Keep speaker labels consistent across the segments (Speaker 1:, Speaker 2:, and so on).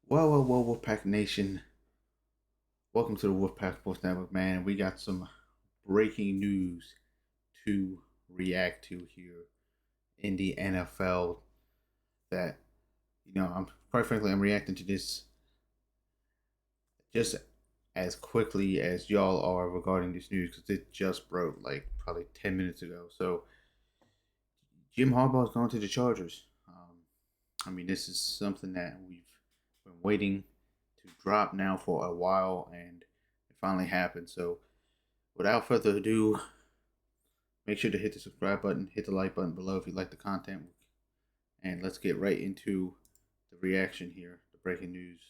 Speaker 1: Well, Wolfpack Nation. Welcome to the Wolfpack Sports Network, man. We got some breaking news to react to here in the NFL that, I'm quite frankly, I'm reacting to this just as quickly as y'all are regarding this news because it just broke like probably 10 minutes ago. So, Jim Harbaugh is going to the Chargers. This is something that we've been waiting to drop now for a while, and it finally happened. So, without further ado, make sure to hit the subscribe button, hit the like button below if you like the content, and let's get right into the reaction here, the breaking news.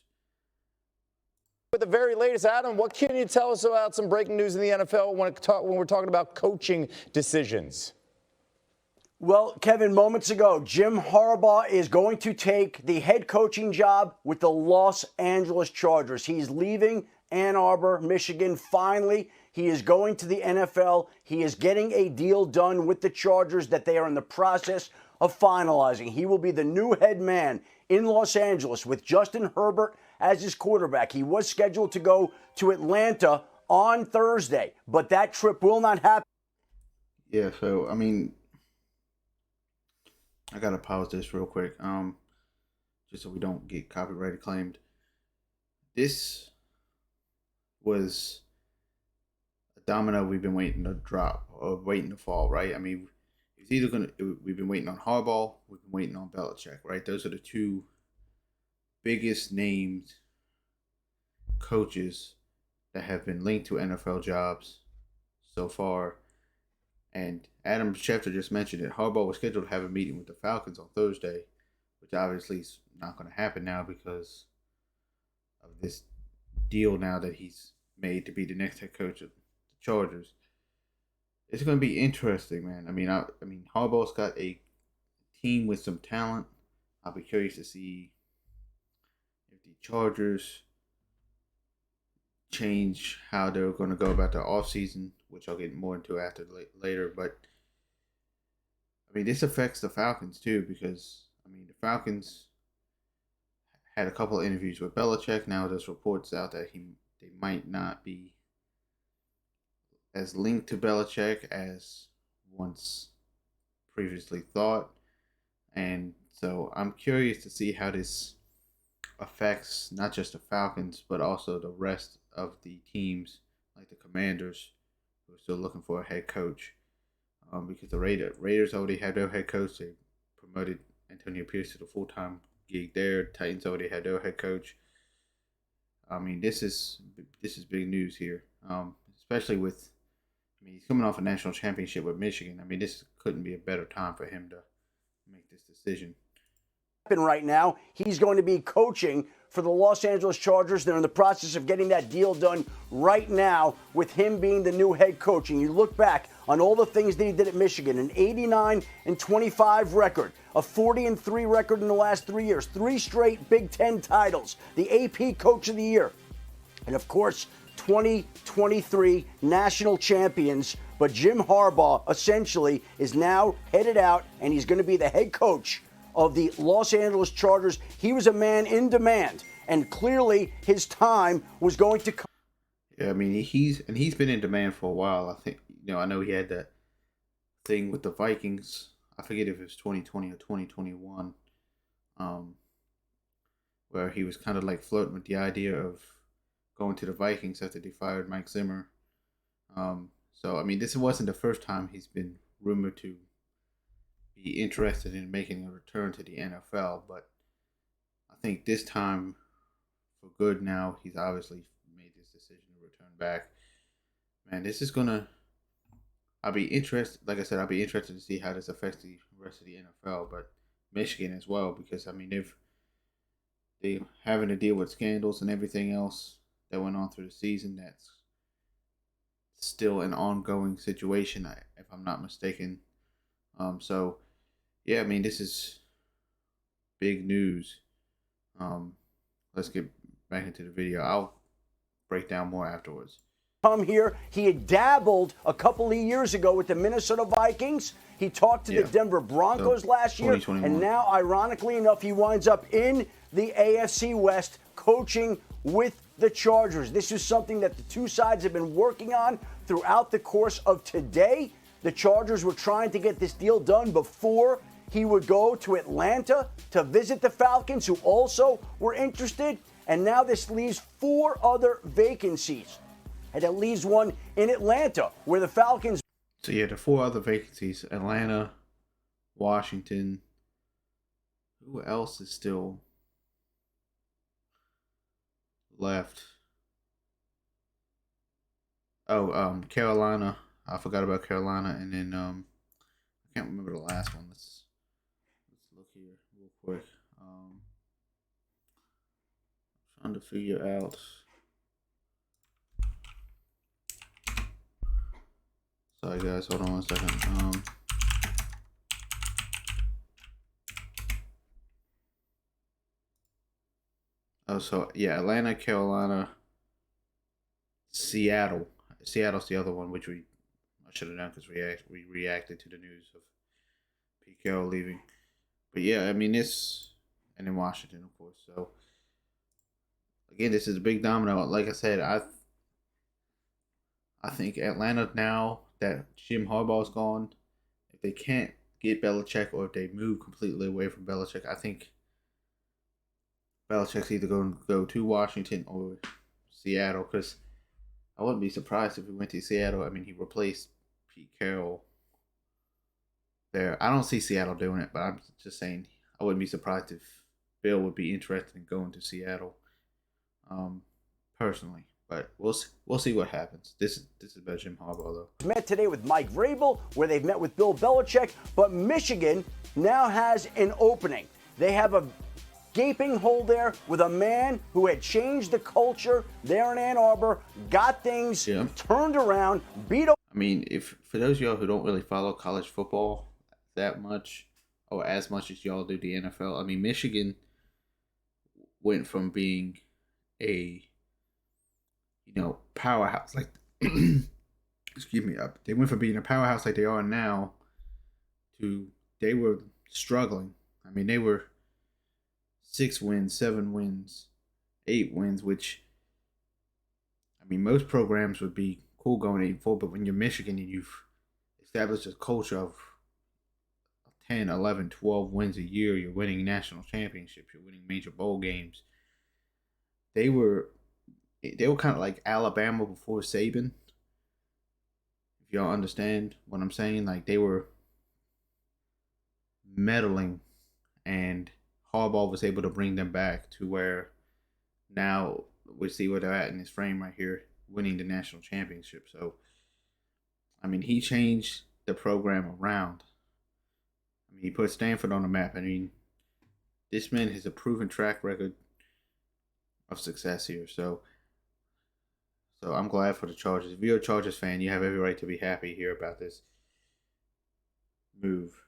Speaker 2: With the very latest, Adam, what can you tell us about some breaking news in the NFL when we're talking about coaching decisions?
Speaker 3: Well, Kevin, moments ago, Jim Harbaugh is going to take the head coaching job with the Los Angeles Chargers. He's leaving Ann Arbor, Michigan. Finally, he is going to the NFL. He is getting a deal done with the Chargers that they are in the process of finalizing. He will be the new head man in Los Angeles with Justin Herbert as his quarterback. He was scheduled to go to Atlanta on Thursday, but that trip will not happen.
Speaker 1: Yeah, so I gotta pause this real quick, just so we don't get copyright claimed. This was a domino we've been waiting to drop or waiting to fall, right? It's either we've been waiting on Harbaugh, we've been waiting on Belichick, right? Those are the two biggest named coaches that have been linked to NFL jobs so far. And Adam Schefter just mentioned it. Harbaugh was scheduled to have a meeting with the Falcons on Thursday, which obviously is not going to happen now because of this deal now that he's made to be the next head coach of the Chargers. It's going to be interesting, man. Harbaugh's got a team with some talent. I'll be curious to see if the Chargers change how they're going to go about their offseason, which I'll get more into later. But this affects the Falcons too, because the Falcons had a couple of interviews with Belichick. Now there's reports out that they might not be as linked to Belichick as once previously thought, and so I'm curious to see how this affects not just the Falcons but also the rest of the teams, like the Commanders, who are still looking for a head coach. Because the Raiders already have their head coach. They promoted Antonio Pierce to the full-time gig there. Titans already had their head coach. This is big news here, especially with. He's coming off a national championship with Michigan. This couldn't be a better time for him to make this decision.
Speaker 3: Right now, he's going to be coaching for the Los Angeles Chargers. They're in the process of getting that deal done right now with him being the new head coach. And you look back on all the things that he did at Michigan, an 89-25 record, a 40-3 record in the last 3 years, 3 straight Big Ten titles, the AP Coach of the Year, and of course, 2023 national champions. But Jim Harbaugh essentially is now headed out, and he's going to be the head coach of the Los Angeles Chargers. He was a man in demand, and clearly his time was going to come.
Speaker 1: Yeah, he's been in demand for a while. I think, I know he had that thing with the Vikings. I forget if it was 2020 or 2021, where he was kind of like flirting with the idea of going to the Vikings after they fired Mike Zimmer. This wasn't the first time he's been rumored to be interested in making a return to the NFL, but I think this time for good now, he's obviously made this decision to return back. Man, this is I'll be interested, like I said, I'll be interested to see how this affects the rest of the NFL, but Michigan as well, because they having to deal with scandals and everything else that went on through the season. That's still an ongoing situation, if I'm not mistaken. This is big news. Let's get back into the video. I'll break down more afterwards.
Speaker 3: Come here. He had dabbled a couple of years ago with the Minnesota Vikings. He talked to the Denver Broncos last year, and now, ironically enough, he winds up in the AFC West coaching with the Chargers. This is something that the two sides have been working on throughout the course of today. The Chargers were trying to get this deal done before he would go to Atlanta to visit the Falcons, who also were interested. And now this leaves 4 other vacancies. And it leaves one in Atlanta, where the Falcons.
Speaker 1: So yeah, the 4 other vacancies: Atlanta, Washington. Who else is still left? Oh, Carolina. I forgot about Carolina, and then I can't remember the last one. Let's look here real quick. Trying to figure out. Sorry guys, hold on one second. So yeah, Atlanta, Carolina, Seattle. Seattle's the other one, which I should have done because we reacted to the news of Pete Carroll leaving. But yeah, I mean and then Washington, of course. So again, this is a big domino. Like I said, I think Atlanta, now that Jim Harbaugh's gone, if they can't get Belichick, or if they move completely away from Belichick, I think Belichick's either going to go to Washington or Seattle, because I wouldn't be surprised if he went to Seattle. I mean, he replaced Pete Carroll there. I don't see Seattle doing it, but I'm just saying I wouldn't be surprised if Bill would be interested in going to Seattle, personally. But we'll see what happens. This is about Jim Harbaugh, though.
Speaker 3: Met today with Mike Vrabel, where they've met with Bill Belichick, but Michigan now has an opening. They have a gaping hole there with a man who had changed the culture there in Ann Arbor, got things turned around, beat up.
Speaker 1: I mean, if for those of y'all who don't really follow college football that much, or as much as y'all do the NFL, I mean, Michigan went from being a powerhouse, like excuse me, they went from being a powerhouse like they are now to they were struggling. I mean, they were 6 wins, 7 wins, 8 wins, which, I mean, most programs would be cool going 8-4, but when you're Michigan and you've established a culture of 10, 11, 12 wins a year, you're winning national championships, you're winning major bowl games. They were kind of like Alabama before Saban, if y'all understand what I'm saying. Like, they were meddling, and Harbaugh was able to bring them back to where now we see where they're at in this frame right here, winning the national championship. So, I mean, he changed the program around. I mean, he put Stanford on the map. I mean, this man has a proven track record of success here. So I'm glad for the Chargers. If you're a Chargers fan, you have every right to be happy here about this move.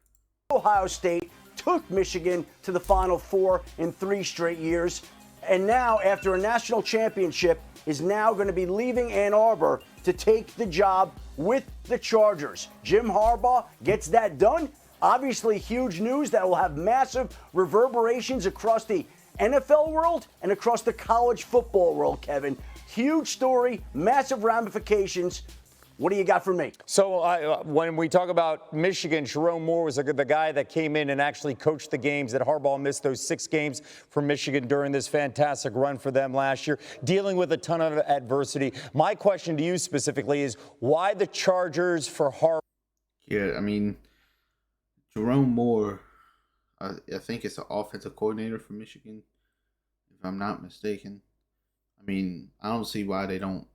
Speaker 3: Ohio State took Michigan to the Final Four in 3 straight years, and now, after a national championship, is now going to be leaving Ann Arbor to take the job with the Chargers. Jim Harbaugh gets that done. Obviously, huge news that will have massive reverberations across the NFL world and across the college football world, Kevin. Huge story, massive ramifications. What do you got for me?
Speaker 2: So when we talk about Michigan, Jerome Moore was the guy that came in and actually coached the games that Harbaugh missed, those 6 games for Michigan during this fantastic run for them last year, dealing with a ton of adversity. My question to you specifically is, why the Chargers for Harbaugh?
Speaker 1: Yeah, I mean, Jerome Moore, I think it's an offensive coordinator for Michigan, if I'm not mistaken. I mean, I don't see why they don't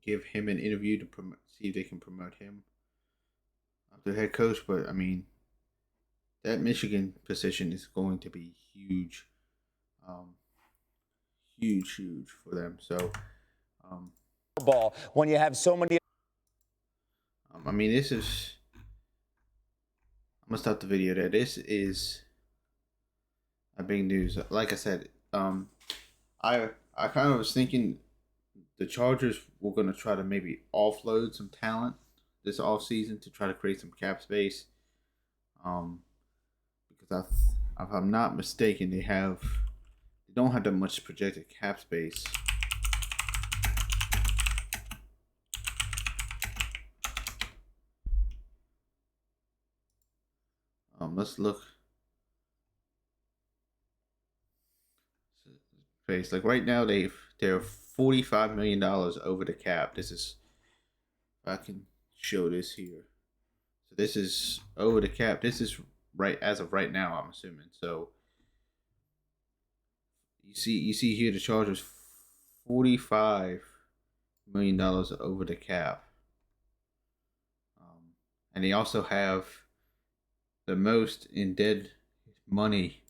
Speaker 1: give him an interview to see if they can promote him up to head coach. But I mean, that Michigan position is going to be huge, huge for them. So,
Speaker 2: ball when you have so many.
Speaker 1: I mean, this is. I'm gonna stop the video there. This is a big news. Like I said, I kind of was thinking the Chargers were going to try to maybe offload some talent this offseason to try to create some cap space. Because if I'm not mistaken, they don't have that much projected cap space. Let's look. Space like right now they're $45 million over the cap. This is, if I can show this here. So this is over the cap. This is right as of right now, I'm assuming. So you see here the Chargers $45 million over the cap. And they also have the most in dead money,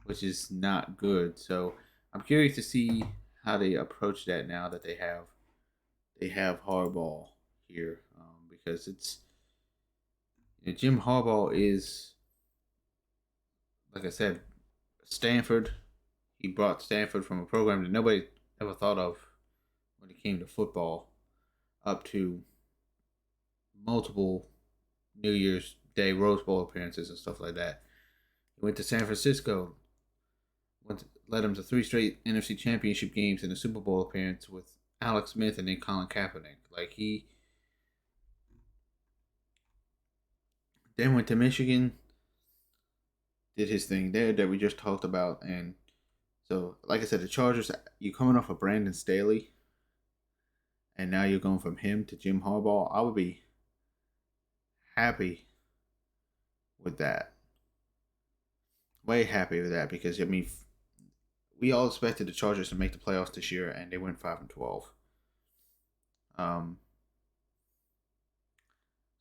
Speaker 1: which is not good. So I'm curious to see how they approach that now that they have Harbaugh here, because it's, Jim Harbaugh is, like I said, Stanford. He brought Stanford from a program that nobody ever thought of when it came to football, up to multiple New Year's Day Rose Bowl appearances and stuff like that. He went to San Francisco, led him to 3 straight NFC Championship games and a Super Bowl appearance with Alex Smith and then Colin Kaepernick. Like, he then went to Michigan, did his thing there that we just talked about, and so, like I said, the Chargers, you coming off of Brandon Staley, and now you're going from him to Jim Harbaugh. I would be happy with that. Way happy with that, because I mean, we all expected the Chargers to make the playoffs this year, and they went 5-12.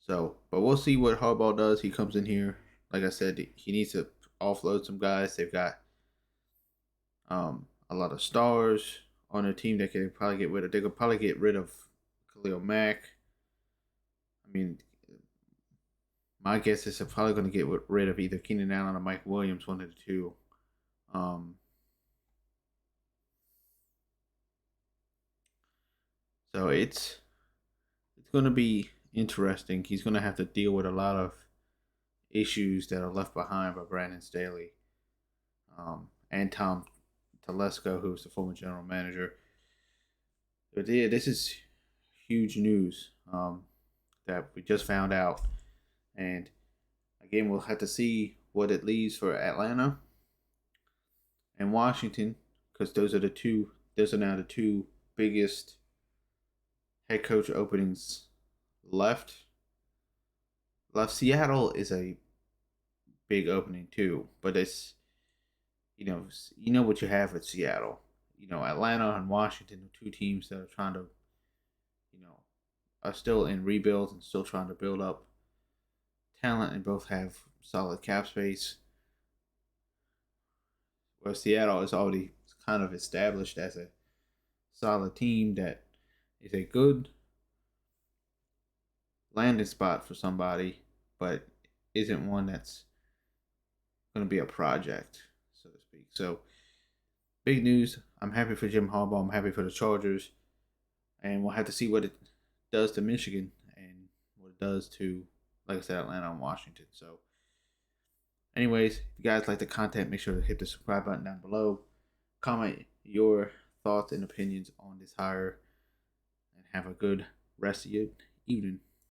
Speaker 1: So, but we'll see what Harbaugh does. He comes in here, like I said, he needs to offload some guys. They've got a lot of stars on their team that can probably get rid of. They could probably get rid of Khalil Mack. I mean, my guess is they're probably going to get rid of either Keenan Allen or Mike Williams, one of the two. So it's going to be interesting. He's going to have to deal with a lot of issues that are left behind by Brandon Staley, and Tom Telesco, who's the former general manager. But yeah, this is huge news that we just found out. And again, we'll have to see what it leaves for Atlanta and Washington, because those are now the two biggest head coach openings left. Seattle is a big opening too, but it's, you know what you have at Seattle. Atlanta and Washington are two teams that are trying to, are still in rebuild and still trying to build up talent, and both have solid cap space. Where Seattle is already kind of established as a solid team that is a good landing spot for somebody, but isn't one that's going to be a project, so to speak. So, big news. I'm happy for Jim Harbaugh. I'm happy for the Chargers. And we'll have to see what it does to Michigan and what it does to, like I said, Atlanta and Washington. So, anyways, if you guys like the content, make sure to hit the subscribe button down below. Comment your thoughts and opinions on this hire. And have a good rest of your evening.